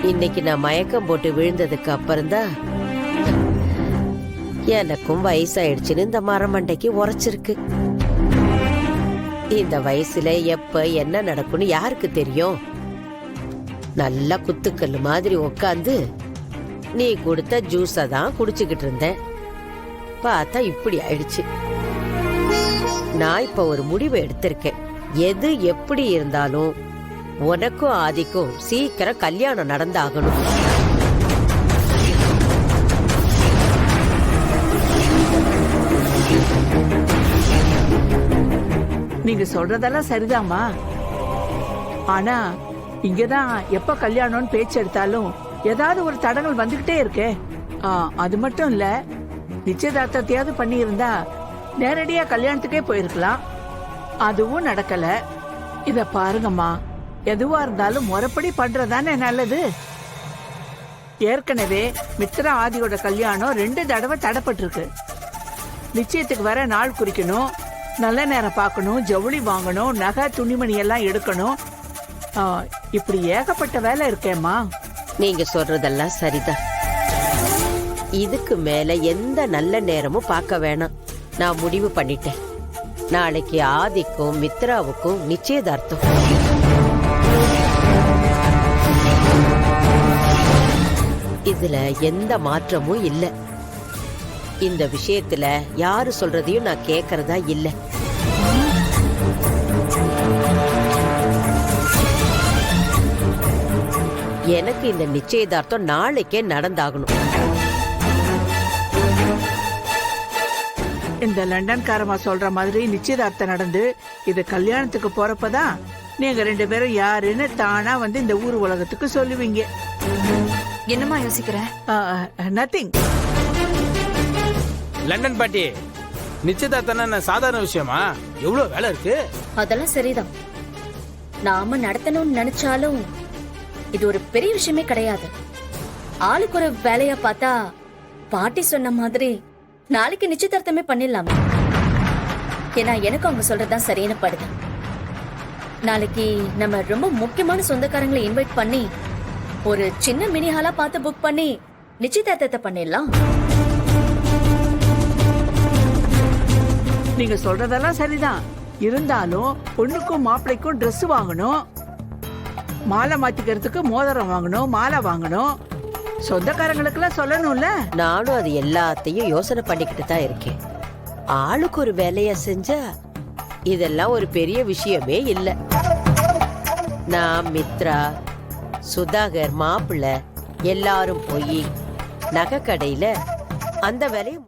இன்னைக்கு நான் மயக்கம் போட்டு விழுந்ததுக்கு அப்புறம்தான் எனக்கும் வயசாயிடுச்சுன்னு இந்த மரமண்டைக்கு உரைச்சிருக்கு. இந்த வயசுல எப்ப என்ன நடக்கும்னு யாருக்கு தெரியும்? நல்லா குத்துக்கல்லு மாதிரி உக்காந்து நீ கொடுத்த ஜூஸ தான் குடிச்சுக்கிட்டு இருந்தேன். பார்த்தா இப்படி ஆயிடுச்சு. நான் இப்ப ஒரு முடிவு எடுத்திருக்கேன். எது எப்படி இருந்தாலும் உனக்கும் ஆதிக்கும் சீக்கிரம் கல்யாணம் நடந்தாகணும். நீங்க சொல்றதெல்லாம் சரிதாம்மா. ஆனா இங்கதான் எப்ப கல்யாணம்னு பேச்சு எடுத்தாலும் ஏதாவது ஒரு தடங்கள் வந்துகிட்டே இருக்கே. அது மட்டும் இல்ல, நிச்சயதார்த்தத்தையாவது பண்ணி இருந்தா நேரடியா கல்யாணத்துக்கே போயிருக்கலாம். அதுவும் நடக்கல. இத பாருங்கம்மா, எதுவா இருந்தாலும் முறைப்படி பண்றதானே நல்லது. ஏற்கனவே மித்ரா ஆதியோட கல்யாணம் 2 தடவை தடைப்பட்டிருக்கு. நிச்சயத்துக்கு வர நாள் குறிக்கணும், நல்ல நேரம் பார்க்கணும், ஜவுளி வாங்கணும், நகை துணிமணி எல்லாம் எடுக்கணும். இப்படி ஏகப்பட்ட வேலை இருக்கேம்மா. நீங்க சொல்றதெல்லாம் சரிதான். இதுக்கு மேல எந்த நல்ல நேரமும் பார்க்க வேணாம். நான் முடிவு பண்ணிட்டேன். நாளைக்கு ஆதிக்கும் மித்ராவுக்கும் நிச்சயதார்த்தம். இதுல எந்த மாற்றமும் இல்ல. இந்த விஷயத்துல யாரு சொல்றதையும் நான் கேக்குறதா இல்ல. எனக்கு இந்த நிச்சயதார்த்தம் நாளைக்கே நடந்தாகணும். இந்த லண்டன்காரமா சொல்ற மாதிரி நிச்சயதார்த்தம் நடந்து இது கல்யாணத்துக்கு போறப்பதான் நீங்க 2 பேரும் யாருன்னு தானா வந்து இந்த ஊர் உலகத்துக்கு சொல்லுவீங்க. என்னமா யோசிக்கிற? நத்திங். லண்டன் பாட்டி, நிச்சயதார்த்தம் சாதாரண விஷயமா? எவ்வளவு வேலை இருக்கு. அதெல்லாம் சரிதான். நாம நடத்தணும்னு நினைச்சாலும் இது ஒரு பெரிய விஷயமே கிடையாது. ஆளுக்கு ஒரு வேலையா பார்த்தா பாட்டி சொன்ன மாதிரி நாளைக்கு நிச்சயதார்த்தமே பண்ணிடலாமே. ஏன்னா எனக்கு அவங்க சொல்றதுதான் சரின்னு படுது. நாளைக்கு நம்ம ரொம்ப முக்கியமான சொந்தக்காரங்களை இன்வைட் பண்ணி ஒரு சின்ன மினி ஹாலா பார்த்து புக் பண்ணி நிச்சயதார்த்தத்தை பண்ணிடலாம். நீங்க சொல்றதெல்லாம் சரிதான். இருந்தாலும் பொண்ணுக்கும் மாப்பிள்ளைக்கும் ட்ரெஸ் வாங்கணும், மாலை மாத்திக்கிறதுக்கு மோதிரம் வாங்கணும், மாலை வாங்கணும், சொந்தக்காரங்களுக்கு எல்லாம் சொல்லணும்ல. நானும் அது எல்லாத்தையும் யோசனை பண்ணிக்கிட்டு தான் இருக்கேன். ஆளுக்கு ஒரு வேலைய செஞ்சா இதெல்லாம் ஒரு பெரிய விஷயமே இல்ல. நான், மித்ரா, சுதாகர், மாப்பிள்ளை எல்லாரும் போய் நகை கடையில அந்த வேலையை